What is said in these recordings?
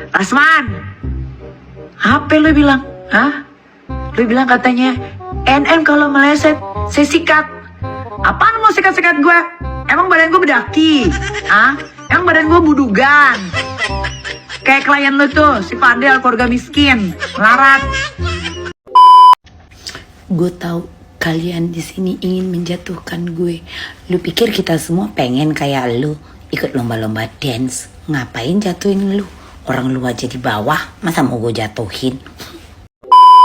Rasman, apa lu bilang? Hah? Lu bilang katanya NM kalau meleset saya sikat. Apaan mau sikat-sikat gue? Emang badan gue bedaki? Hah? Emang badan gue budugan? Kayak klien lu tuh, si Fadel, keluarga miskin, larat. Gue tahu kalian di sini ingin menjatuhkan gue. Lu pikir kita semua pengen kayak lu ikut lomba-lomba dance? Ngapain jatuhin lu? Orang lu aja di bawah, masa mau gue jatuhin?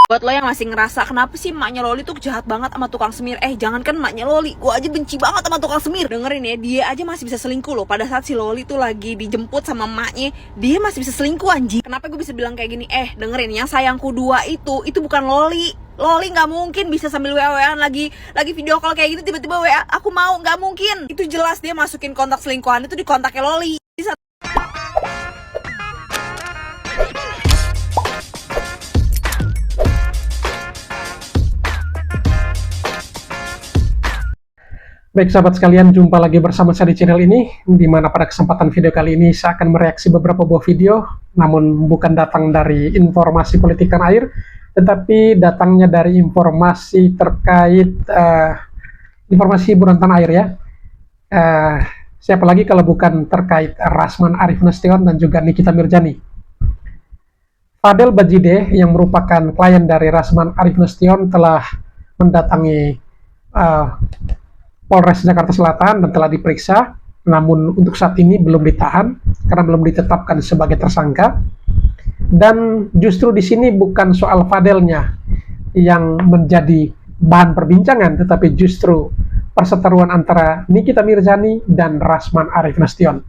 Buat lo yang masih ngerasa kenapa sih emaknya Loli tuh jahat banget sama tukang semir. Jangankan emaknya Loli, gue aja benci banget sama tukang semir. Dengerin ya, dia aja masih bisa selingkuh loh. Pada saat si Loli tuh lagi dijemput sama emaknya, dia masih bisa selingkuh anjing. Kenapa gue bisa bilang kayak gini? Dengerin, yang sayangku dua itu bukan Loli. Loli nggak mungkin bisa sambil WA-WAan lagi video call kayak gitu tiba-tiba WA aku mau, nggak mungkin. Itu jelas dia masukin kontak selingkuhan itu di kontaknya Loli. Baik sahabat sekalian, jumpa lagi bersama saya di channel ini, di mana pada kesempatan video kali ini saya akan mereaksi beberapa buah video, namun bukan datang dari informasi politik tanah air, tetapi datangnya dari informasi terkait informasi hiburan tanah air ya. Siapa lagi kalau bukan terkait Rasman Arif Nasution dan juga Nikita Mirzani. Fadel Bajide yang merupakan klien dari Rasman Arif Nasution telah mendatangi Polres Jakarta Selatan dan telah diperiksa, namun untuk saat ini belum ditahan karena belum ditetapkan sebagai tersangka. Dan justru di sini bukan soal Fadelnya yang menjadi bahan perbincangan, tetapi justru perseteruan antara Nikita Mirzani dan Rasman Arif Nasution.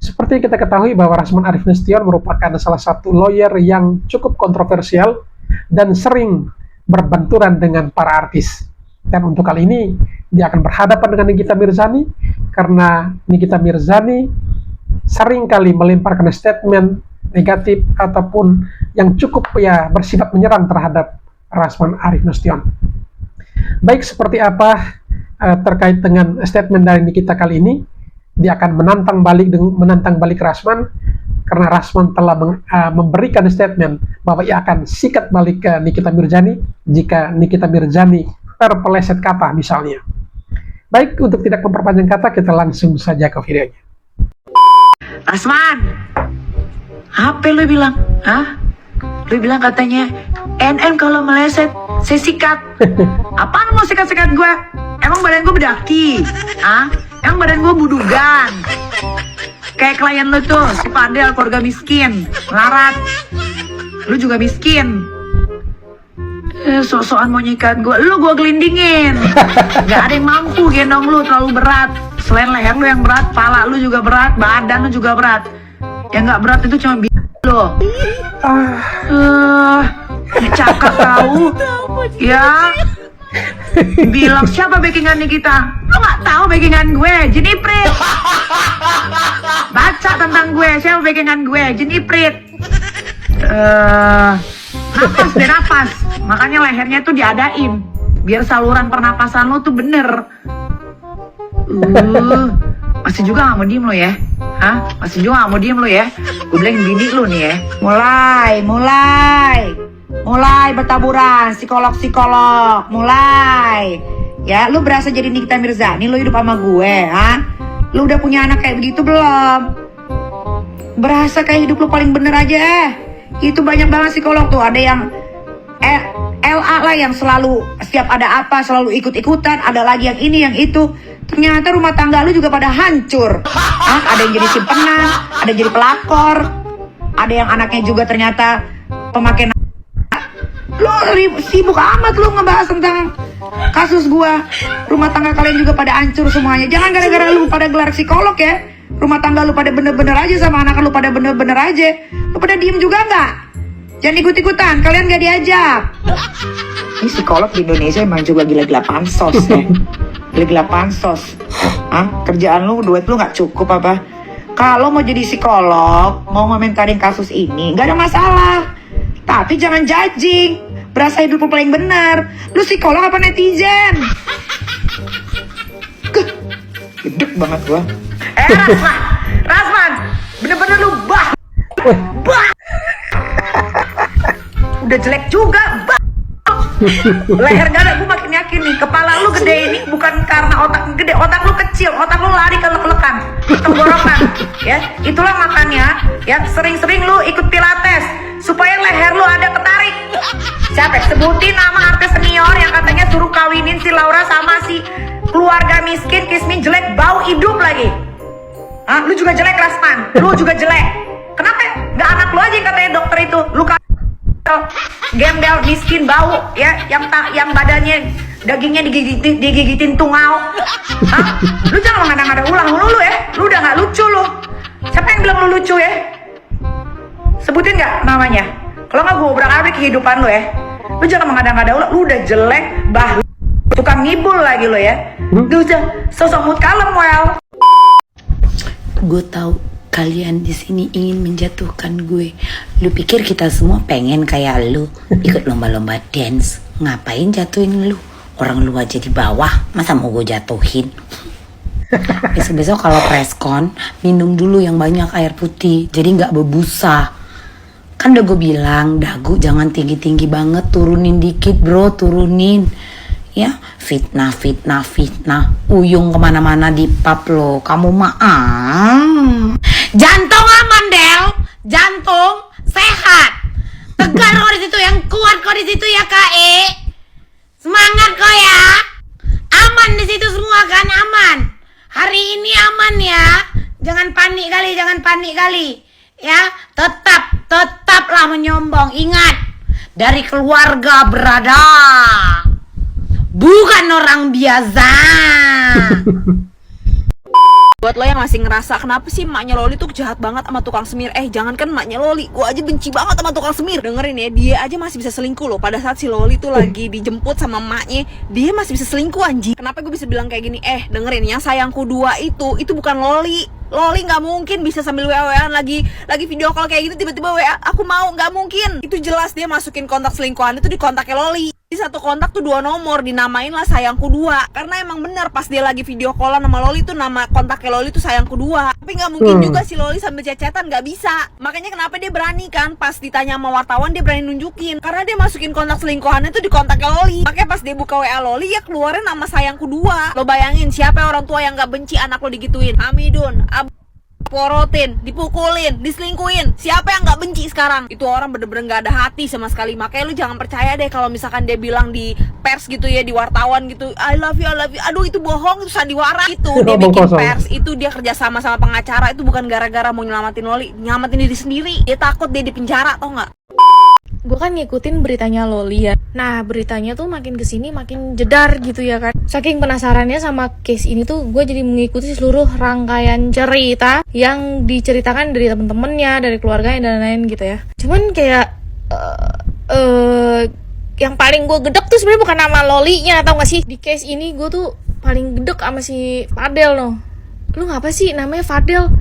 Seperti kita ketahui bahwa Rasman Arif Nasution merupakan salah satu lawyer yang cukup kontroversial dan sering berbenturan dengan para artis. Dan untuk kali ini dia akan berhadapan dengan Nikita Mirzani karena Nikita Mirzani sering kali melemparkan statement negatif ataupun yang cukup ya bersifat menyerang terhadap Rasman Arif Nasution. Baik seperti apa terkait dengan statement dari Nikita kali ini, dia akan menantang balik Rasman karena Rasman telah memberikan statement bahwa ia akan sikat balik ke Nikita Mirzani jika Nikita Mirzani terpeleset kata misalnya. Baik, untuk tidak memperpanjang kata, kita langsung saja ke videonya. Rasman, apa lu bilang? Hah? Lu bilang katanya NM kalau meleset saya sikat. Apaan mau sikat-sikat gue? Emang badan gue bedaki? Hah? Emang badan gue budugan? Kayak klien lu tuh, si Fadel, keluarga miskin, larat. Lu juga miskin. Sok-sokan mau nyikat gue, lu gue gelindingin. Gak ada yang mampu gendong lu, terlalu berat. Selain leher lu yang berat, pala lu juga berat, badan lu juga berat. Yang gak berat itu cuma lu. Cakap tahu. Ya. Bilang siapa backingan kita? Lu gak tahu backingan gue, Jeniprit. Baca tentang gue, siapa backingan gue, Jeniprit. Napas deh, napas. Makanya lehernya tuh diadain biar saluran pernapasan lo tuh bener. Masih juga gak mau diem lo ya? Hah? Masih juga gak mau diem lo ya? Gue bilangin bini lo nih ya. Mulai bertaburan psikolog. Mulai. Ya, lu berasa jadi Nikita Mirzani, lu hidup sama gue, ha? Lu udah punya anak kayak begitu belum? Berasa kayak hidup lu paling bener aja. Itu banyak banget psikolog tuh, ada yang LA lah yang selalu setiap ada apa selalu ikut-ikutan, ada lagi yang ini yang itu. Ternyata rumah tangga lu juga pada hancur. Ada yang jadi simpenan, ada yang jadi pelakor, ada yang anaknya juga ternyata pemakai. Lu sibuk amat lu ngebahas tentang kasus gua. Rumah tangga kalian juga pada hancur semuanya. Jangan gara-gara lu pada gelar psikolog ya, rumah tangga lu pada bener-bener aja, sama anak lu pada bener-bener aja. Lu pada diem juga nggak? Jangan ikut-ikutan, kalian nggak diajak. Ini psikolog di Indonesia emang juga gila-gila pansos ya. Gila-gila pansos. Kerjaan lu, duit lu nggak cukup apa? Kalau mau jadi psikolog, mau ngomentarin kasus ini, nggak ada masalah. Tapi jangan judging. Berasa hidup lu paling benar. Lu psikolog apa netizen? Gedek banget gua. Rasman, bener-bener lu bah. udah jelek juga. Leher gak ada, gue makin yakin nih, kepala lu gede ini bukan karena otak gede, otak lu kecil, otak lu lari ke lek-lekan, ke tenggorokan, ya. Itulah makanya, ya sering-sering lu ikut pilates supaya leher lu ada ketarik. Siapa? Sebutin nama artis senior yang katanya suruh kawinin si Laura sama si keluarga miskin, kismin jelek, bau hidup lagi. Hah? Lu juga jelek, Rasman. Lu juga jelek. Kenapa? Gak anak lu aja yang katanya dokter itu, lu gembel miskin bau ya, yang badannya dagingnya digigitin tungau. Hah? Lu jangan mengada-ngada ulang lu ya. Lu udah nggak lucu lu. Siapa yang bilang lu lucu ya? Sebutin nggak namanya? Kalau nggak gue obrak-abrik kehidupan lu ya. Lu jangan mengada-ngada ulang. Lu udah jelek, tukang ngibul lagi lu ya. Lu udah sosok mood kalem, well. Gue tahu kalian di sini ingin menjatuhkan gue. Lu pikir kita semua pengen kayak lu ikut lomba-lomba dance? Ngapain jatuhin lu? Orang lu aja di bawah, masa mau gue jatuhin? Besok-besok kalau preskon, minum dulu yang banyak air putih, jadi nggak berbusa. Kan udah gue bilang, dagu jangan tinggi-tinggi banget, turunin dikit bro, turunin. Ya, fitnah, uyung kemana-mana di pub lo, kamu mah jantung aman Del, jantung sehat, tegar kok di situ, yang kuat kok di situ ya Kae, semangat kok ya, aman di situ semua kan, aman, hari ini aman ya, jangan panik kali, ya, tetaplah menyombong, ingat, dari keluarga berada. Bukan orang biasa. Buat lo yang masih ngerasa kenapa sih emaknya Loli tuh jahat banget sama tukang semir. Jangankan emaknya Loli, gue aja benci banget sama tukang semir. Dengerin ya, dia aja masih bisa selingkuh loh. Pada saat si Loli tuh lagi dijemput sama emaknya, dia masih bisa selingkuh anjing. Kenapa gue bisa bilang kayak gini? Dengerin, yang sayangku dua itu bukan Loli. Loli nggak mungkin bisa sambil WA-an lagi video call kayak gitu tiba-tiba WA aku mau, nggak mungkin. Itu jelas dia masukin kontak selingkuhan itu di kontaknya Loli. Di satu kontak tuh 2 nomor, dinamain lah sayangku 2. Karena emang bener pas dia lagi video callan sama Loli tuh nama kontaknya Loli tuh sayangku 2. Tapi nggak mungkin juga si Loli sambil cecetan, nggak bisa. Makanya kenapa dia berani kan pas ditanya sama wartawan dia berani nunjukin. Karena dia masukin kontak selingkuhannya tuh di kontaknya Loli. Makanya pas dia buka WA Loli ya keluarin nama sayangku 2. Lo bayangin siapa orang tua yang nggak benci anak lo digituin? Hamidun, porotin, dipukulin, diselingkuin. Siapa yang nggak benci sekarang? Itu orang bener-bener nggak ada hati sama sekali. Makanya lu jangan percaya deh kalau misalkan dia bilang di pers gitu ya, di wartawan gitu, I love you. Aduh itu bohong, itu sandiwara. Itu dia bikin pers, itu dia kerja sama pengacara. Itu bukan gara-gara mau nyelamatin Loli, nyelamatin diri sendiri. Dia takut dia di penjara, tau nggak? Gue kan ngikutin beritanya Loli ya. Nah beritanya tuh makin kesini makin jedar gitu ya kan. Saking penasarannya sama case ini tuh gue jadi mengikuti seluruh rangkaian cerita yang diceritakan dari temen-temennya, dari keluarganya dan lain-lain gitu ya. Cuman kayak yang paling gue gedek tuh sebenarnya bukan nama Lolinya, tau gak sih? Di case ini gue tuh paling gedek sama si Fadel loh. Lu ngapa sih namanya Fadel?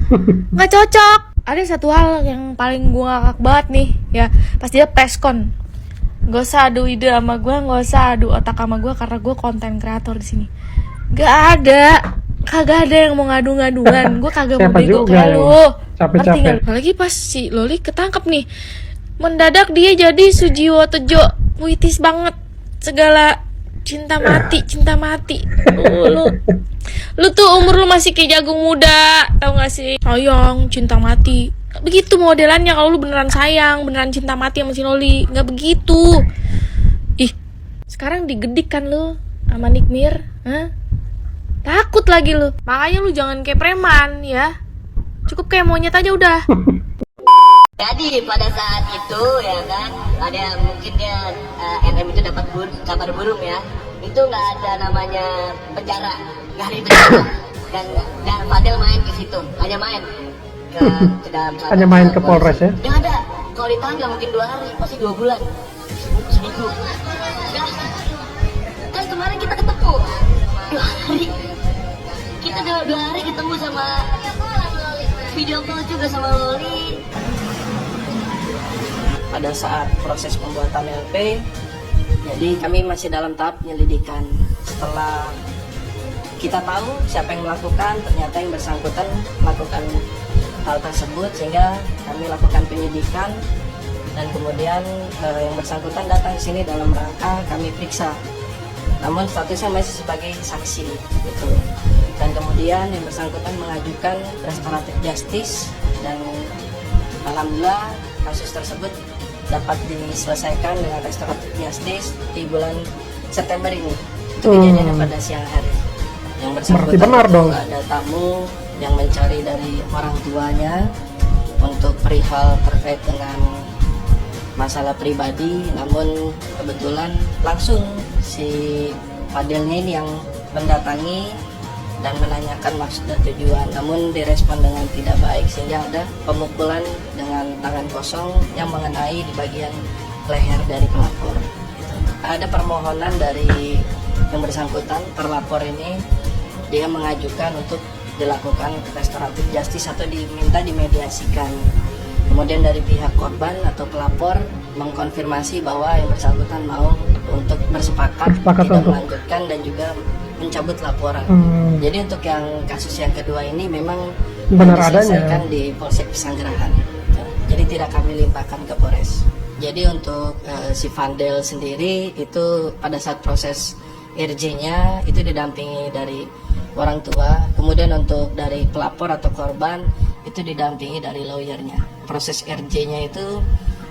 Nggak cocok. Ada satu hal yang paling gue ngakak banget nih ya, pas dia preskon. Gak usah adu ide sama gue, gak usah adu otak sama gue karena gue konten kreator di sini. Kagak ada yang mau ngadu-ngaduan. Gue kagak mau bego kayak lu. Ngerti gak? Apalagi pas si Loli ketangkep nih, mendadak dia jadi Sujiwo Tejo, puitis banget, segala cinta mati. Lu tuh umur lu masih kayak jagung muda, tau gak sih? Sayang, cinta mati. Gak begitu modelannya kalau lu beneran sayang, beneran cinta mati sama si Loli. Gak begitu. Ih, sekarang digedik kan lu sama Nick Mir, hah? Takut lagi lu. Makanya lu jangan kayak preman ya. Cukup kayak monyet aja udah. Jadi pada saat itu ya kan, ada mungkin dia NM itu dapat kabar burung ya, itu nggak ada namanya penjara, nggak ada penjara, dan Fadel main ke situ, hanya main ke dalam sana, Hanya main ke Polres ya? Nggak ada, kalau ditahan nggak mungkin 2 hari, pasti 2 bulan, seminggu. Nggak. Kan kemarin kita ketemu 2 hari, kita 2 hari ketemu sama video call juga sama Loli. Pada saat proses pembuatan LP, jadi kami masih dalam tahap penyelidikan. Setelah kita tahu siapa yang melakukan, ternyata yang bersangkutan melakukan hal tersebut, sehingga kami lakukan penyelidikan dan kemudian yang bersangkutan datang ke sini dalam rangka kami periksa. Namun statusnya masih sebagai saksi gitu. Dan kemudian yang bersangkutan mengajukan restoratif justice dan alhamdulillah kasus tersebut dapat diselesaikan dengan restoratif justice di bulan September ini. Itu kejadiannya pada siang hari. Yang bersangkutan benar dong. ada tamu yang mencari dari orang tuanya untuk perihal terkait dengan masalah pribadi, namun kebetulan langsung si Fadilnya ini yang mendatangi dan menanyakan maksud dan tujuan, namun direspon dengan tidak baik sehingga ada pemukulan dengan tangan kosong yang mengenai di bagian leher dari pelapor. Ada permohonan dari yang bersangkutan, terlapor ini dia mengajukan untuk dilakukan restoratif justice atau diminta dimediasikan. Kemudian dari pihak korban atau pelapor mengkonfirmasi bahwa yang bersangkutan mau untuk bersepakat tidak melanjutkan dan juga mencabut laporan. Jadi untuk yang kasus yang kedua ini memang benar diselesaikan adanya di Polsek Pesanggerahan. Jadi tidak kami limpahkan ke Polres. Jadi untuk si Fadel sendiri itu pada saat proses RJ-nya itu didampingi dari orang tua. Kemudian untuk dari pelapor atau korban itu didampingi dari lawyernya. Proses RJ-nya itu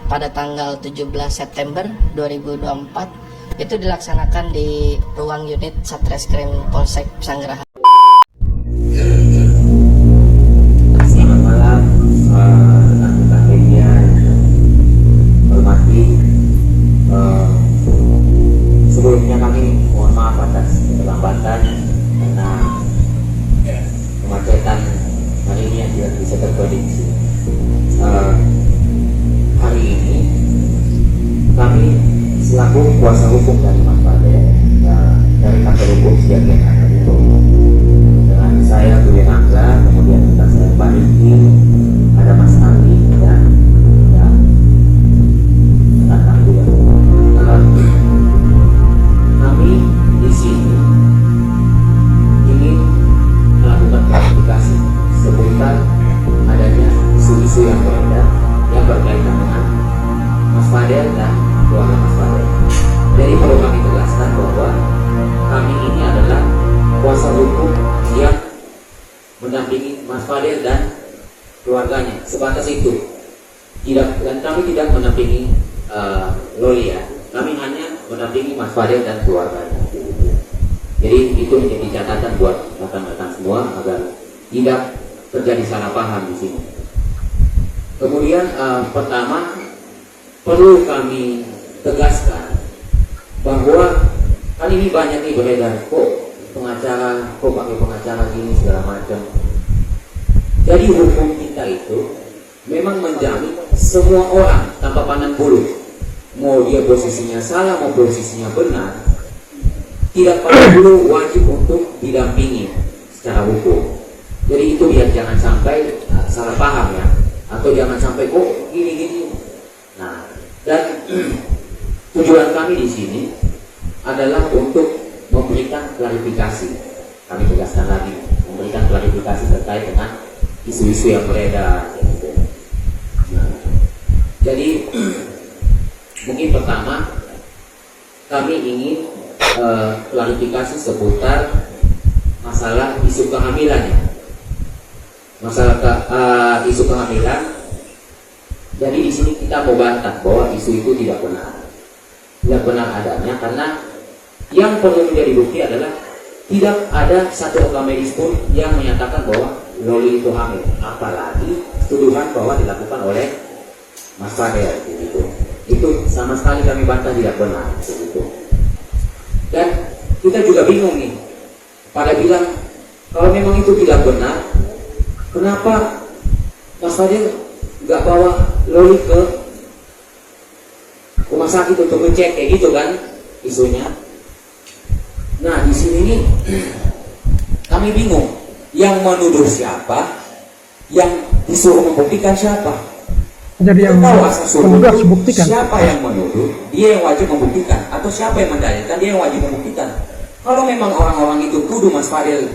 pada tanggal 17 September 2024 itu dilaksanakan di ruang unit Satreskrim Polsek Pesanggerahan. Selamat malam rekan-rekan media yang hormati. Sebelumnya kami mohon maaf atas keterlambatan karena kemacetan hari ini yang tidak bisa terprediksi. Hari ini kami selaku kuasa hukum dari Mas Fadel dari kantor hukum Siagian Kantor itu dengan saya Budi Hamzah, kemudian kita saya Pak Riki, ada Mas Ali dan datang juga. Kami di sini ingin melakukan klarifikasi seputar adanya isu-isu yang beredar yang berkaitan dengan Mas Fadel dan keluarga Mas Fadel. Jadi perlu kami tegaskan bahwa kami ini adalah kuasa hukum yang mendampingi Mas Fadel dan keluarganya. Sebatas itu. Dan kami tidak mendampingi Loli ya. Kami hanya mendampingi Mas Fadel dan keluarganya. Jadi itu menjadi catatan buat rekan-rekan semua agar tidak terjadi salah paham di sini. Kemudian pertama perlu kami tegaskan bahwa kan ini banyak nih beredar kok pakai pengacara gini segala macam. Jadi hukum kita itu memang menjamin semua orang tanpa pandang bulu, mau dia posisinya salah mau posisinya benar, tidak pandang bulu wajib untuk didampingi secara hukum. Jadi itu biar jangan sampai salah paham ya, atau jangan sampai kok gini-gini. Nah, dan tujuan kami di sini adalah untuk memberikan klarifikasi. Kami tegaskan lagi, memberikan klarifikasi terkait dengan isu-isu yang beredar. Nah, jadi mungkin pertama kami ingin klarifikasi seputar masalah isu kehamilan ya. Isu kehamilan. Jadi di sini kita mau bantah bahwa isu itu tidak benar adanya, karena yang perlu menjadi bukti adalah tidak ada satu rekam medis pun yang menyatakan bahwa Loli itu hamil, apalagi tuduhan bahwa dilakukan oleh Mas Fadel gitu. Itu sama sekali kami bantah tidak benar gitu. Dan kita juga bingung nih, pada bilang kalau memang itu tidak benar, kenapa Mas Fadel nggak bawa Loli ke rumah sakit untuk ngecek kayak gitu kan isunya. Nah di sini nih kami bingung, yang menuduh siapa, yang disuruh membuktikan siapa. Jadi yang penuduh harus buktikan. Siapa yang menuduh, dia yang wajib membuktikan, atau siapa yang mendalilkan, dia yang wajib membuktikan. Kalau memang orang-orang itu tuduh Mas Fadel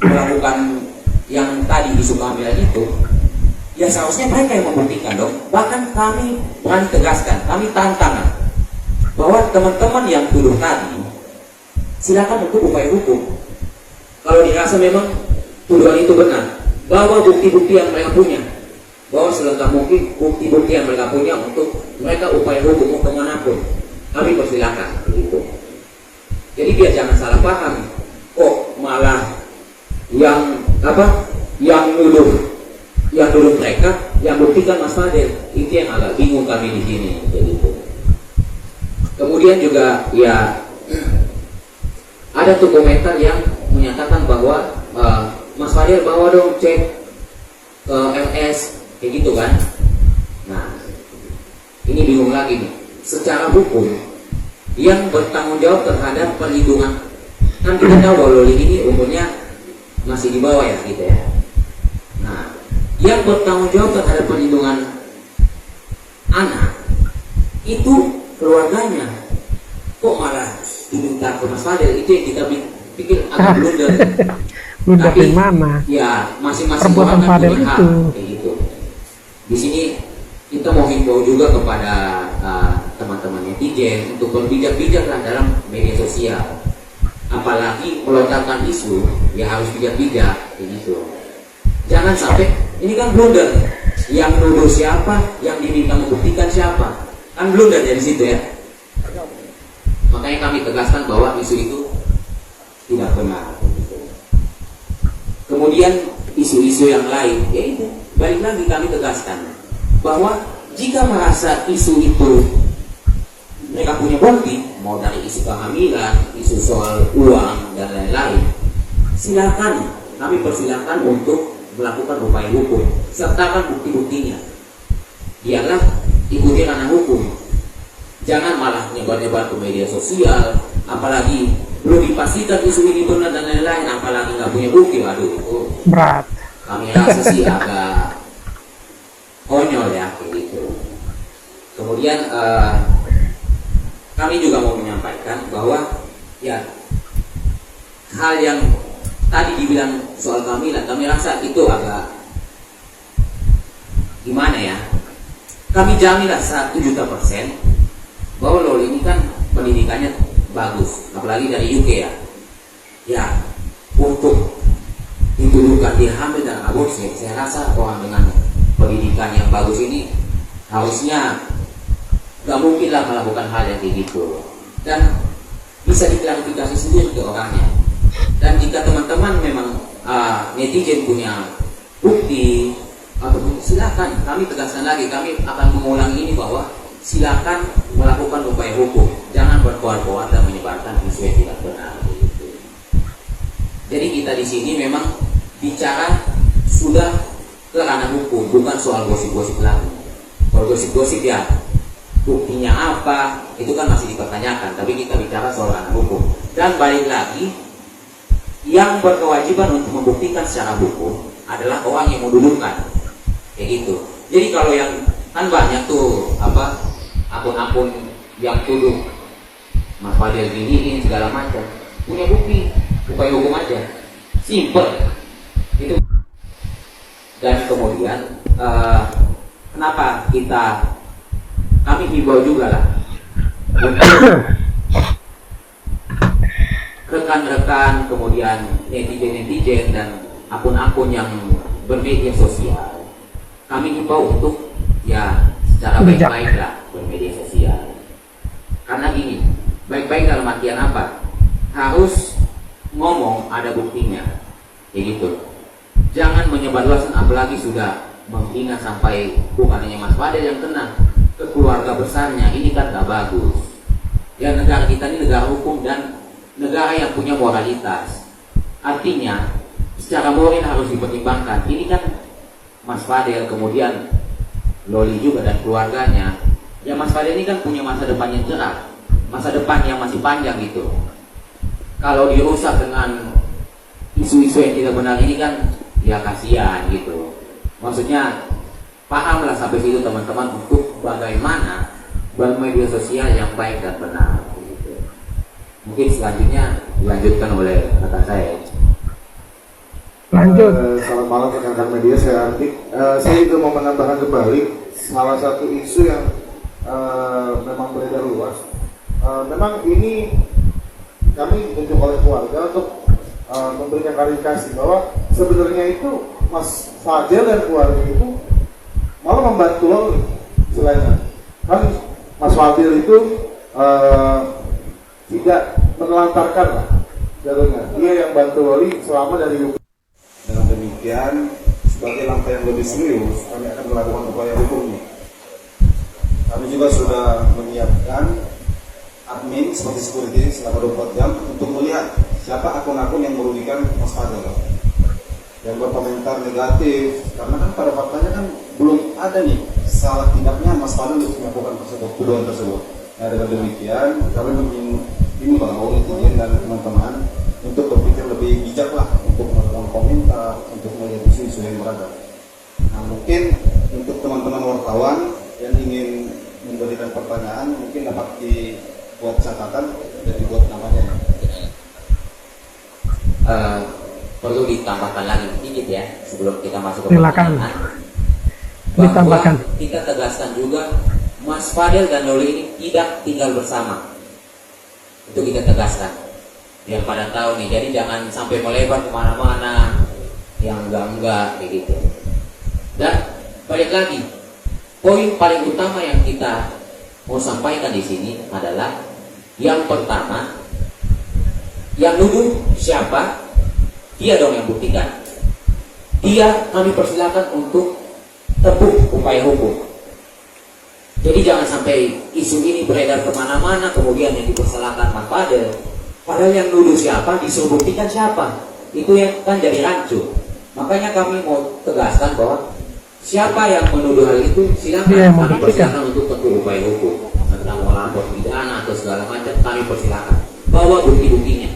melakukan yang tadi isu kehamilan itu, ya seharusnya mereka yang membuktikan dong. Bahkan kami berani tegaskan, kami tantangan bahwa teman-teman yang tuduh tadi silakan untuk upaya hukum. Kalau dirasa memang tuduhan itu benar, bawa bukti-bukti yang mereka punya, bawa selengkap mungkin bukti-bukti yang mereka punya untuk mereka upaya hukum mau kemanapun, kami persilakan begitu. Jadi biar jangan salah paham, kok malah yang nuduh mereka, yang buktikan Mas Fadel, itu yang agak bingung kami di sini, begitu. Kemudian juga ya ada tuh komentar yang menyatakan bahwa Mas Fadel bawa dong cek ke MS, kayak gitu kan. Nah, ini bingung lagi nih. Secara hukum, yang bertanggung jawab terhadap perlindungan, kan kita tahu bahwa Loli ini umurnya masih di bawah ya, gitu ya. Nah, yang bertanggung jawab terhadap perlindungan anak itu keluarganya, kok malah diminta ke Mas Fadel. Itu yang kita pikir agak blunder. Blunder Tapi, di mana? Ya, masing-masing Perbuatan orang kan Fadel punya hak, itu. kayak gitu. Di sini kita mau himbau juga kepada teman-teman netizen untuk berbijak-bijaklah dalam media sosial. Apalagi melontarkan isu, ya harus bijak-bijak, kayak gitu. Jangan sampai ini kan blunder. Yang nuduh siapa, yang diminta membuktikan siapa, kan blunder dari situ ya. Makanya kami tegaskan bahwa isu itu tidak benar. Kemudian isu-isu yang lain, yaitu balik lagi kami tegaskan bahwa jika merasa isu itu mereka punya bukti, mau dari isu kehamilan, isu soal uang dan lain-lain, silakan, kami persilakan untuk melakukan upaya hukum, sertakan bukti-buktinya. Biarlah ikuti ranah hukum. Jangan malah nyebar-nyebar ke media sosial, apalagi belum dipastikan isu ini benar dan lain-lain, apalagi nggak punya bukti. Waduh, itu Berat. kami rasa sih agak konyol ya, kayak gitu. Kemudian kami juga mau menyampaikan bahwa ya hal yang tadi dibilang soal kehamilan, kami rasa itu agak gimana ya, kami jaminlah 1.000.000% bahwa Loli ini kan pendidikannya bagus, apalagi dari UK ya. Ya, untuk dituduhkan dia hamil dan aborsi, saya rasa orang dengan pendidikan yang bagus ini harusnya gak mungkin lah melakukan hal yang kayak gitu, dan bisa diklarifikasi sendiri ke orangnya. Dan jika teman-teman memang netizen punya bukti ataupun silakan, kami tegaskan lagi, kami akan mengulangi ini bahwa silakan melakukan upaya hukum, jangan berkoar-koar dan menyebarkan isu yang tidak benar. Jadi kita di sini memang bicara sudah ke ranah hukum, bukan soal gosip-gosip lagi. Kalau gosip-gosip ya buktinya apa, itu kan masih dipertanyakan, tapi kita bicara soal ranah hukum. Dan balik lagi, yang berkewajiban untuk membuktikan secara hukum adalah orang yang mendudukan, kayak gitu. Jadi kalau yang kan banyak tuh akun-akun yang tuduh Mas Fadel gini segala macam, punya bukti, upaya hukum aja, simple itu. Dan kemudian kenapa kami himbau juga lah untuk rekan-rekan, kemudian netizen dan akun-akun yang bermedia sosial, kami himbau untuk ya secara baik-baik lah bermedia sosial. Karena gini, baik-baik dalam artian apa? Harus ngomong ada buktinya, kayak gitu. Jangan menyebarluaskan, apalagi sudah menghina sampai bukan hanya Mas Fadel yang kena, ke keluarga besarnya. Ini kan gak bagus. Ya, negara kita ini negara hukum dan negara yang punya moralitas. Artinya secara moral harus dipertimbangkan. Ini kan Mas Fadel, kemudian Loli juga dan keluarganya. Ya, Mas Fadel ini kan punya masa depan yang cerah, masa depan yang masih panjang gitu. Kalau dirusak dengan isu-isu yang tidak benar ini kan ya kasihan gitu. Maksudnya pahamlah sampai situ teman-teman untuk bagaimana bermedia sosial yang baik dan benar gitu. Mungkin selanjutnya dilanjutkan oleh rekan saya. Lanjut. Selamat malam rekan-rekan media, saya Artik. Saya juga mau menambahkan kembali salah satu isu yang memang beredar luas. Memang ini kami ditunjuk oleh keluarga untuk memberikan klarifikasi bahwa sebenarnya itu Mas Fadel dan keluarga itu malah membantu Loli. Selain kan Mas Fadel itu tidak menelantarkan lah jalurnya. Dia yang bantu Loli selama dari UK. Dengan demikian, sebagai langkah yang lebih serius, kami akan melakukan upaya hukumnya. Kami juga sudah menyiapkan admin seperti security selama 24 jam untuk melihat siapa akun-akun yang merugikan Mas Fadel, yang berkomentar negatif, karena kan pada faktanya kan belum ada nih salah tidaknya Mas Fadel untuk melakukan tuduhan tersebut. Nah, dengan demikian kami mengimbau netizen dan teman-teman untuk berpikir lebih bijak lah untuk melakukan komentar, untuk melihat isu-isu yang beragam. Nah, mungkin untuk teman-teman wartawan yang ingin memberikan pertanyaan mungkin dapat dibuat catatan dan dibuat namanya. Perlu ditambahkan lagi sedikit ya sebelum kita masuk ke Silakan. pertanyaan. Ditambahkan. Bahwa kita tegaskan juga Mas Fadel dan Loli ini tidak tinggal bersama. Itu kita tegaskan. Yang pada tahu nih, jadi jangan sampai melebar kemana-mana yang enggak kayak gitu. Dan balik lagi, poin paling utama yang kita mau sampaikan di sini adalah yang pertama, yang nuduh siapa? Dia dong yang buktikan. Dia kami persilakan untuk tempuh upaya hukum. Jadi jangan sampai isu ini beredar kemana-mana kemudian yang dipersalahkan Mas Fadel. Padahal yang nuduh siapa, disuruh buktikan siapa. Itu yang kan jadi rancu. Makanya kami mau tegaskan bahwa siapa yang menuduh hal itu silakan kami persilakan untuk tempuh upaya hukum. Tentang melapor pidana atau segala macam kami persilakan. Bawa bukti-buktinya.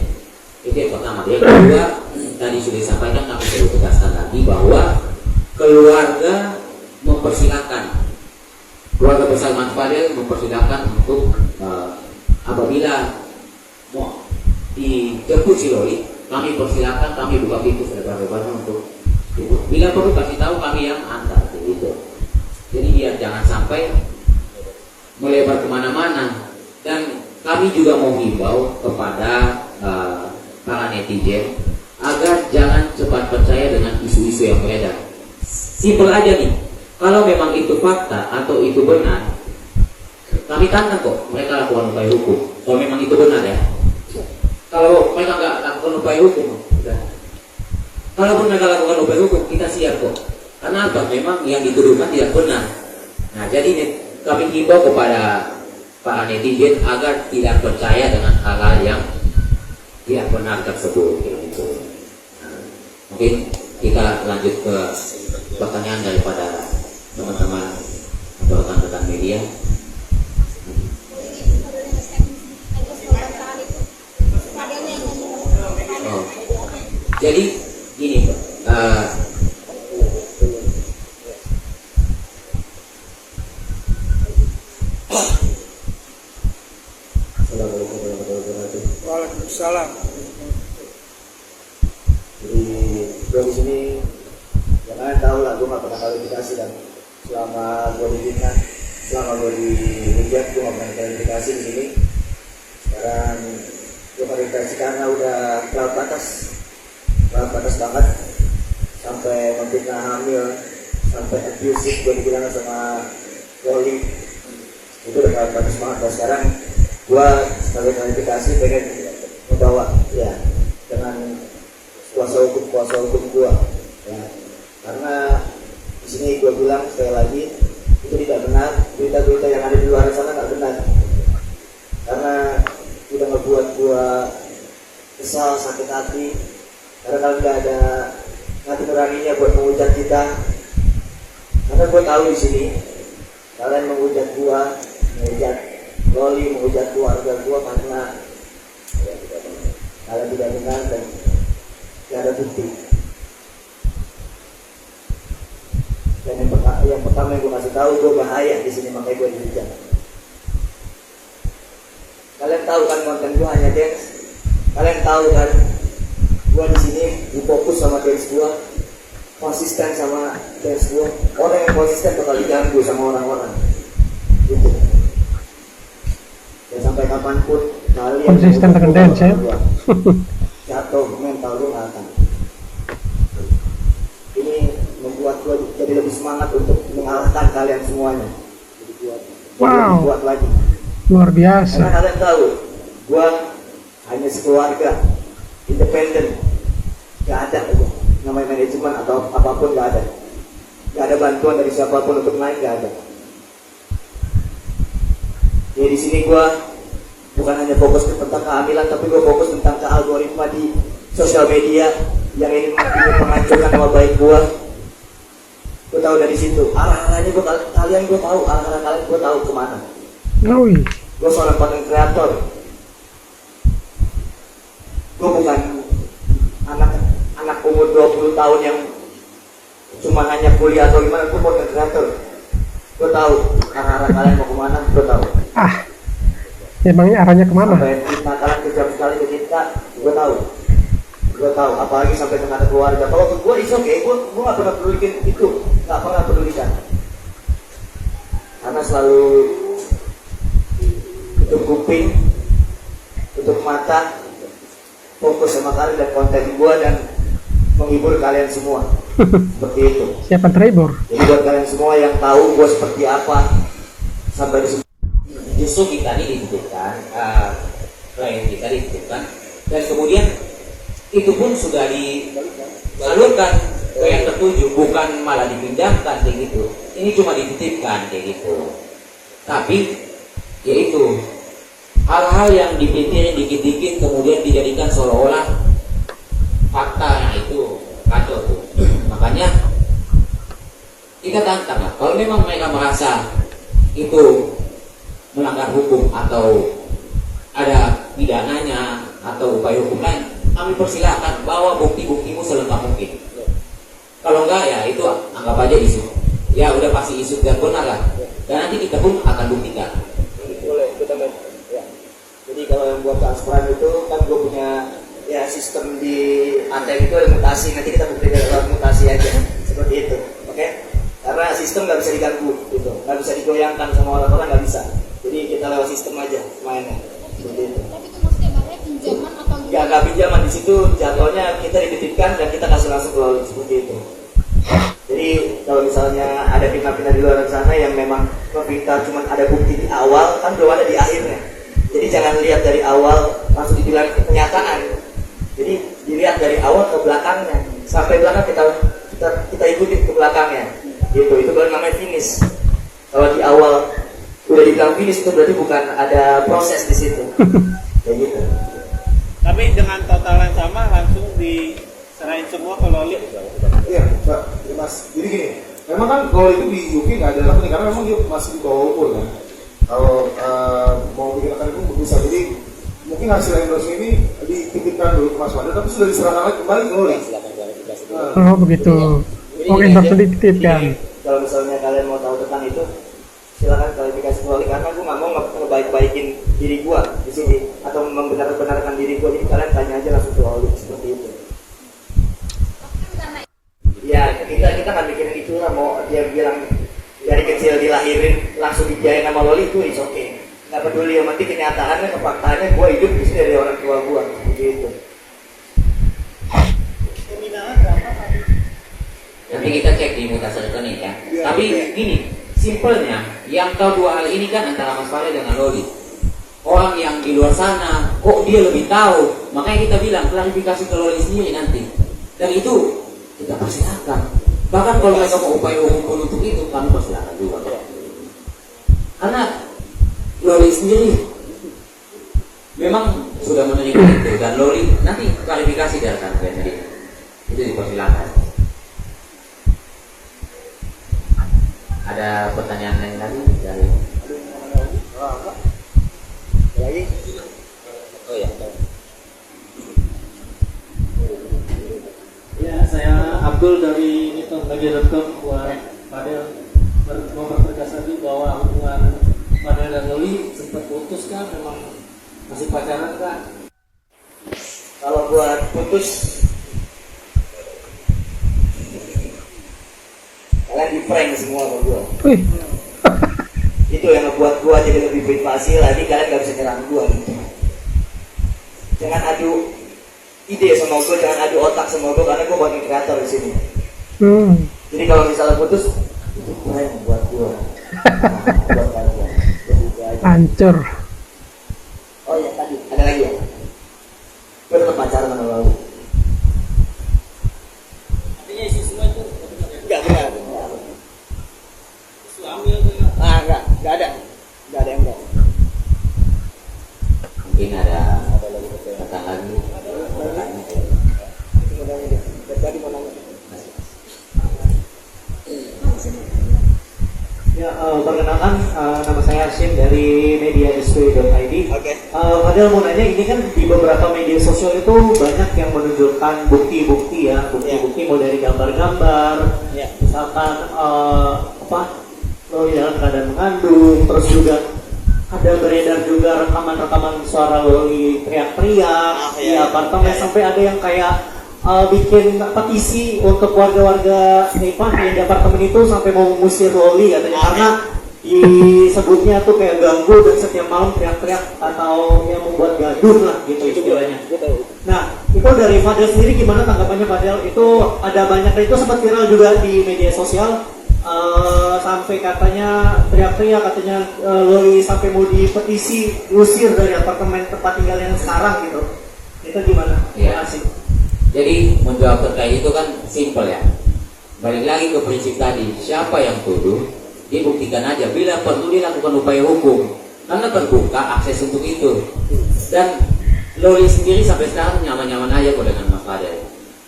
Itu yang pertama. Yang kedua, tadi sudah disampaikan, kami perlu tegaskan lagi bahwa keluarga mempersilakan, keluarga besar Mas Fadel mempersilakan untuk apabila mau dijemput si Loli, kami persilakan, kami buka pintu selebar-lebarnya untuk jemput. Bila perlu kasih tahu kami yang antar gitu. Jadi biar jangan sampai melebar kemana-mana. Dan kami juga mau himbau kepada para netizen agar jangan cepat percaya dengan isu-isu yang beredar. Simpel aja nih, kalau memang itu fakta atau itu benar, kami tantang kok mereka lakukan upaya hukum. Kalau memang itu benar ya. Kalau mereka nggak lakukan upaya hukum, udah. Kalau mereka lakukan upaya hukum, kita siap kok. Karena apa? Memang yang dituduhkan tidak benar. Nah, jadi kami himbau kepada para netizen agar tidak percaya dengan hal-hal yang tidak benar tersebut. Gitu. Nah, mungkin kita lanjut ke pertanyaan daripada teman-teman atau rekan-rekan media. Oh. Jadi gini, Assalamualaikum warahmatullahi wabarakatuh. Waalaikumsalam. Jadi gue di sini, ya kalian tahu lah, gue nggak pernah klarifikasi kan. Selama gue di Fitnah, selama gue di Hujat, gue nggak pernah klarifikasi di sini. Sekarang gue klarifikasi karena udah terlalu batas banget, sampai memfitnah hamil, sampai abusive gue dibilang sama Loli. Itu udah terlalu batas banget. Dan sekarang gue sebagai klarifikasi pengen membawa ya dengan kuasa hukum gue ya, karena di sini gue bilang sekali lagi itu tidak benar, berita-berita yang ada di luar sana nggak benar, karena udah ngebuat gue kesal, sakit hati, karena kalau nggak ada hati nuraninya buat menghujat kita. Karena gue tahu di sini kalian menghujat gue, menghujat Loli, menghujat keluarga gue karena ya, kalian tidak benar dan tidak ada bukti. Dan yang pertama yang gue kasih tahu, gue bahaya di sini, makanya gue dihujat. Kalian tahu kan konten gue hanya dance. Kalian tahu kan gue di sini difokus sama dance gue. konsisten sama dance gue. Orang yang konsisten bakal diganggu sama orang-orang gitu. Dan sampai kapanpun kalian Konsisten dengan dance ya. jatuh mental gue nggak akan. Ini membuat gue jadi lebih semangat untuk mengalahkan kalian semuanya. Wow. Buat lagi. Luar biasa. Karena kalian tahu, gue hanya sekeluarga, independen, gak ada gua. Namanya manajemen atau apapun gak ada. Gak ada bantuan dari siapapun untuk naik, gak ada. Jadi di sini gue bukan hanya fokus tentang kehamilan, tapi gue fokus tentang ke algoritma di sosial media yang ingin menghancurkan nama baik gue. Gue tahu dari situ. Arah-arahnya gue tahu. Arah-arah kalian gue tahu kemana. Ui. Gue seorang content creator. Gue bukan anak umur 20 tahun yang cuma hanya kuliah atau gimana. Gue content creator. Gue tahu arah-arah kalian mau kemana. Gue tahu. Emangnya arahnya kemana? Sampai kita kalian kejam sekali ke kita. Gue tahu. Apalagi sampai dengan keluarga. Kalau ke gue is okay. Gue gak pernah pedulikan itu. Gak pernah pedulikan. Karena selalu tutup kuping, tutup mata, fokus sama kalian dan konten gue dan menghibur kalian semua. Seperti itu. Siapa terhibur? Jadi buat kalian semua yang tahu gue seperti apa sampai di Justru kita ini dititipkan, klien kita dititipkan, dan kemudian itu pun sudah disalurkan ke yang tertuju, bukan malah dipindahkan kayak gitu. Ini cuma dititipkan kayak gitu. Tapi yaitu hal-hal yang dipikirin dikit-dikit kemudian dijadikan seolah-olah fakta, yang itu kacau tuh. Makanya kita tantang lah, kalau memang mereka merasa itu melanggar hukum atau ada pidananya atau upaya hukum lain, kami persilahkan bawa bukti-buktimu selengkap mungkin. Kalau enggak ya itu anggap aja isu. Ya udah pasti isu dan benar lah. Dan nanti kita pun akan buktikan. boleh kita ya. Jadi kalau yang buat transparan itu kan gue punya ya sistem di ATM itu ada mutasi, nanti kita buktikan lewat mutasi aja seperti itu, oke? Karena sistem nggak bisa diganggu gitu, nggak bisa digoyangkan sama orang-orang, nggak bisa. Jadi kita lewat sistem aja mainnya seperti itu. Tapi itu maksudnya makanya pinjaman atau Ya nggak pinjaman, di situ jadwalnya kita dititipkan dan kita kasih langsung ke lalu seperti itu. Jadi kalau misalnya ada pihak-pihak di luar sana yang memang meminta cuma ada bukti di awal, kan belum ada di akhirnya. Jadi jangan lihat dari awal langsung dibilang kenyataan. Jadi dilihat dari awal ke belakangnya, sampai belakang kita ikutin ke belakangnya. Gitu, itu baru namanya finish. Kalau di awal udah dibilang finish itu berarti bukan ada proses di situ. Kayak gitu. Tapi dengan total yang sama langsung diserahin semua ke Loli. Iya, Pak, ya, Mas. Jadi gini, memang kan kalau itu di UK nggak ada lakukan karena memang dia masih di bawah umur kan. Kalau mau bikin akan itu bisa. Jadi mungkin hasil endorse ini dititipkan dulu ke Mas Wanda, tapi sudah diserahkan lagi kembali ke Loli. Oh begitu. Oh endorse dititipkan. Kalau misalnya kalian mau tahu tentang itu, silakan klarifikasi ke Loli, karena gue nggak mau ngebaik-baikin diri gue di sini atau membenar-benarkan diri gue. Jadi kalian tanya aja langsung ke Loli seperti itu. Ya kita nggak mikirin itu lah, mau dia bilang dari kecil dilahirin langsung dibiayain sama Loli itu is okay. Nggak peduli, yang penting kenyataannya, kefaktanya gue hidup di sini dari orang tua gue begitu. Nanti kita cek di mutasi elektronik ya. Tapi gini, simpelnya yang tahu dua hal ini kan antara Mas Fale dengan Loli. Orang yang di luar sana, kok dia lebih tahu? Makanya kita bilang klarifikasi ke Loli sendiri nanti. Dan itu kita persilakan. Bahkan kalau mereka mau upaya hukum untuk itu, kami persilakan juga. Karena Loli sendiri memang sudah menerima itu, dan Loli nanti klarifikasi dari kami sendiri. Itu dipersilakan. Ada pertanyaan lain lagi dari lagi? Oh ya. Ya, saya Abdul dari Media.com. Buat Fadel mau bertegas lagi bahwa hubungan Fadel dan Loli sempat putus kan, memang masih pacaran kan? Kalau buat putus prank semua sama gue. Wih, Itu yang ngebuat gue jadi lebih privasi lagi, kalian gak bisa nyerang gue gitu. Jangan adu ide sama gue, jangan adu otak sama gue, karena gue bukan kreator di sini. Jadi kalau misalnya putus, itu prank buat gue. Buat kalian. hancur. Oh iya, tadi ada lagi ya. Gue tetap pacaran sama lo. Artinya isi semua itu Enggak. suami atau Enggak ada yang enggak. Mungkin ada datang lagi. Tadi mau nanya. Ya, perkenalkan nama saya Hashim dari mediasw.id. Oke. Padahal mau nanya, ini kan di beberapa media sosial itu banyak yang menunjukkan bukti-bukti ya, bukti-bukti mau dari gambar-gambar, misalkan lo dalam keadaan mengandung, terus juga ada beredar juga rekaman-rekaman suara Loli teriak-teriak di apartemen, sampai ada yang kayak bikin petisi untuk warga-warga Nepal yang di apartemen itu sampai mau mengusir Loli katanya, karena disebutnya tuh kayak ganggu dan setiap malam teriak-teriak atau yang membuat gaduh lah gitu istilahnya. Nah, itu dari Fadel sendiri gimana tanggapannya Fadel? Itu ada banyak, itu sempat viral juga di media sosial, sampai katanya teriak-teriak, katanya Loli sampai mau dipetisi usir dari apartemen tempat tinggal yang sekarang gitu. Itu gimana? Terima kasih. Jadi menjawab terkait itu kan simpel ya. Balik lagi ke prinsip tadi, siapa yang tuduh, dia buktikan aja. Bila perlu dilakukan upaya hukum, karena terbuka akses untuk itu. Dan Loli sendiri sampai sekarang nyaman-nyaman aja kok dengan Mas Fadel.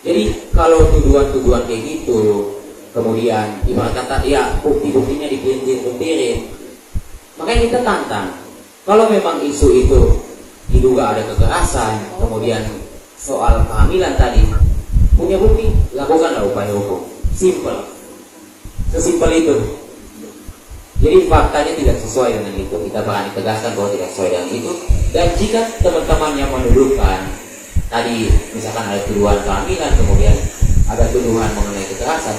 Jadi kalau tuduhan-tuduhan kayak gitu, kemudian ibarat kata ya bukti-buktinya dipelintir-pelintirin, makanya kita tantang. Kalau memang isu itu diduga ada kekerasan, kemudian soal kehamilan tadi, punya bukti, lakukanlah upaya hukum. Simple, sesimpel itu. Jadi faktanya tidak sesuai dengan itu, kita berani tegaskan bahwa tidak sesuai dengan itu. Dan jika teman-teman yang menuduhkan tadi, misalkan ada tuduhan kehamilan, kemudian ada tuduhan mengenai kekerasan,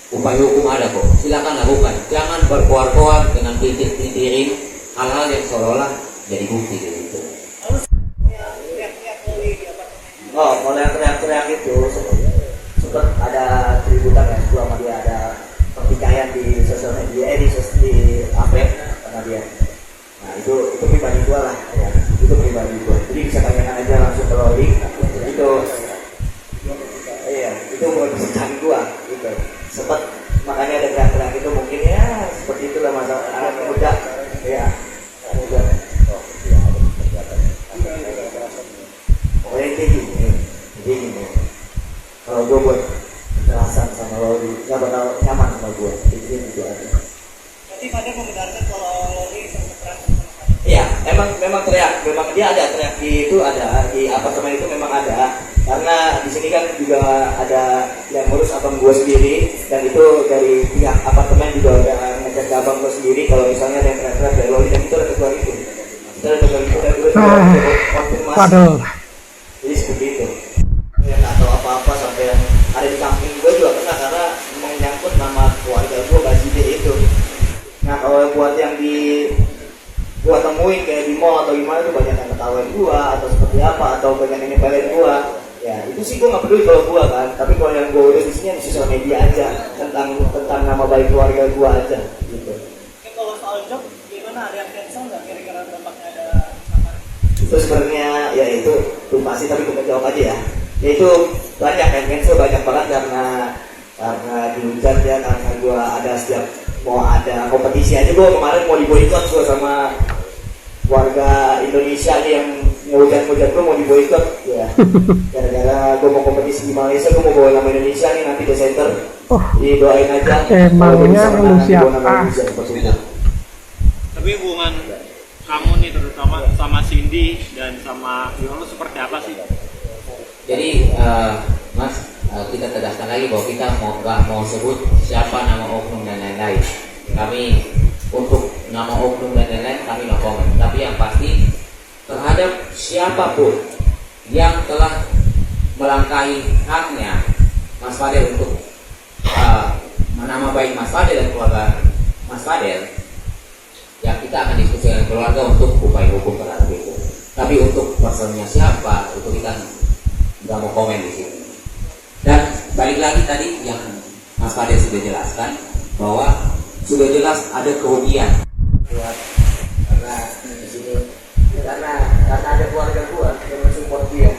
upaya hukum ada kok, silakan lakukan. Jangan berkoar-koar dengan pelintir-pelintirin hal-hal yang seolah-olah jadi bukti gitu. Oh, kalau yang teriak-teriak itu sempat ada keributan ya, gua sama dia ada pertikaian di sosial media, di HP sama dia. Nah itu pribadi gua lah, ya. Itu pribadi gua. Jadi bisa tanyakan aja langsung ke Loli. Itu bukan gua, gitu. Sempat makanya ada teriak-teriak itu mungkin ya seperti itulah masalah anak muda, ya. Muda. Pokoknya gini, kalau gue buat kekerasan sama Loli, gak bakal nyaman sama gue. Itu juga ada. Jadi Fadel membenarkan kalau Loli sempat kekerasan sama Fadel? Iya, memang teriak, memang dia ada teriak di apartemen itu memang ada. Karena di sini kan juga ada yang ngurus abang gue sendiri, dan itu dari pihak apartemen juga udah ngecek ke abang gue sendiri kalau misalnya ada yang teriak dari Loli, dan itu ada ketua itu. Itu ada ketua itu dan gue sudah konfirmasi. Jadi seperti itu. Yang nggak tahu apa-apa sampai yang ada di kampung gue juga pernah, karena menyangkut nama keluarga gue Baside itu. Nah kalau buat yang gua temuin kayak di mall atau gimana tuh banyak yang ketahuan gua atau seperti apa, atau banyak yang nyepelin gua, ya itu sih gua nggak peduli kalau gua kan. Tapi kalau yang gua udah di sini di sosial media aja tentang nama baik keluarga gua aja gitu. Kalau soal job gimana, ada yang cancel nggak kira-kira dampaknya ada? Itu sebenarnya ya itu pasti, tapi kita jawab aja ya. Ya itu banyak yang cancel, banyak banget karena dihujat ya, karena gue ada setiap mau ada kompetisi aja, gue kemarin mau diboikot gue sama warga Indonesia nih yang ngehujat gue, mau diboikot ya. Gara-gara gue mau kompetisi di Malaysia, gue mau bawa nama Indonesia nih nanti Desember. Didoain aja. Emangnya lu siapa? Tapi hubungan kamu nih terutama sama Cindy dan sama Yono seperti apa sih? Jadi Mas, kita tegaskan lagi bahwa kita nggak mau sebut siapa nama oknum dan lain-lain. Kami untuk nama oknum dan lain-lain kami no comment. Tapi yang pasti terhadap siapapun yang telah melangkahi haknya Mas Fadel untuk nama baik Mas Fadel dan keluarga Mas Fadel, ya kita akan diskusi dengan keluarga untuk upaya hukum terhadap itu. Tapi untuk personnya siapa, itu kita nggak mau komen di sini. Dan balik lagi tadi yang Mas Fadel sudah jelaskan bahwa sudah jelas ada kerugian buat karena di sini karena ada keluarga gua yang mensupport dia.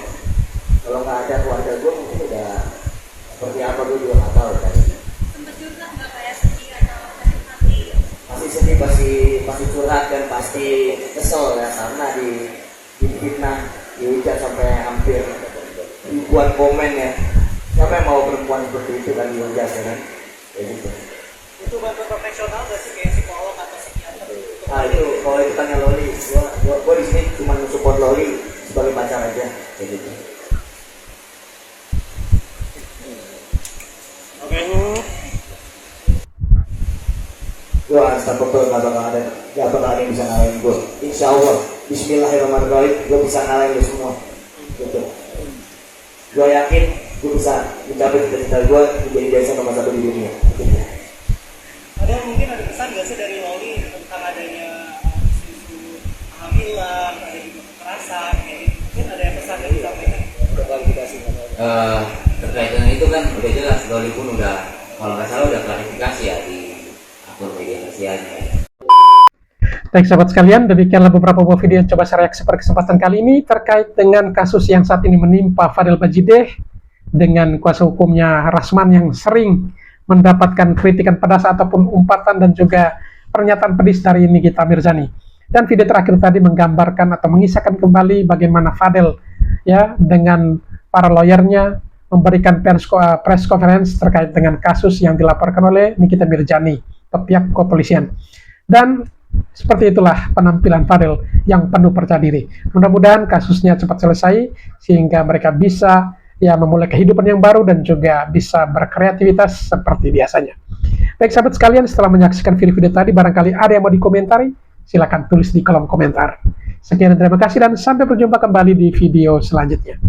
Kalau nggak ada keluarga gua mungkin udah seperti apa gua juga nggak tahu kan. Sempet curhat nggak kayak sedih atau sakit hati? Pasti sedih, pasti curhat dan pasti kesel ya karena difitnah, dihujat sampai hampir ribuan komen ya. Siapa yang mau perempuan seperti itu kan dihujat ya kan? Kayak gitu. Itu bantu profesional nggak sih kayak psikolog atau psikiater? Nah itu kalau itu tanya Loli, gua di sini cuma support Loli sebagai pacar aja kayak gitu. Oke. Gue astagfirullah, gak bakal ada yang bisa ngalahin gue. Insya Allah, Bismillahirrahmanirrahim, gue bisa ngalahin lu semua. Gitu. Gue yakin gue bisa mencapai cita-cita gue menjadi desa nomor 1 di dunia. Gitu. Ada mungkin ada pesan nggak sih dari Loli tentang adanya isu kehamilan, ada juga kekerasan, kayak gitu. Mungkin ada pesan yang disampaikan? Terkait dengan itu kan udah jelas, Loli pun udah kalau nggak salah udah klarifikasi ya di akun media sosialnya. Baik sahabat sekalian, demikianlah beberapa buah video yang coba saya reaksi pada kesempatan kali ini terkait dengan kasus yang saat ini menimpa Fadel Bajideh dengan kuasa hukumnya Rasman yang sering mendapatkan kritikan pedas ataupun umpatan dan juga pernyataan pedis dari Nikita Mirzani. Dan video terakhir tadi menggambarkan atau mengisahkan kembali bagaimana Fadel ya dengan para lawyernya memberikan press conference terkait dengan kasus yang dilaporkan oleh Nikita Mirzani ke pihak kepolisian. Dan seperti itulah penampilan Fadel yang penuh percaya diri. Mudah-mudahan kasusnya cepat selesai sehingga mereka bisa ya memulai kehidupan yang baru dan juga bisa berkreativitas seperti biasanya. Baik sahabat sekalian, setelah menyaksikan video-video tadi, barangkali ada yang mau dikomentari, silakan tulis di kolom komentar. Sekian dan terima kasih dan sampai berjumpa kembali di video selanjutnya.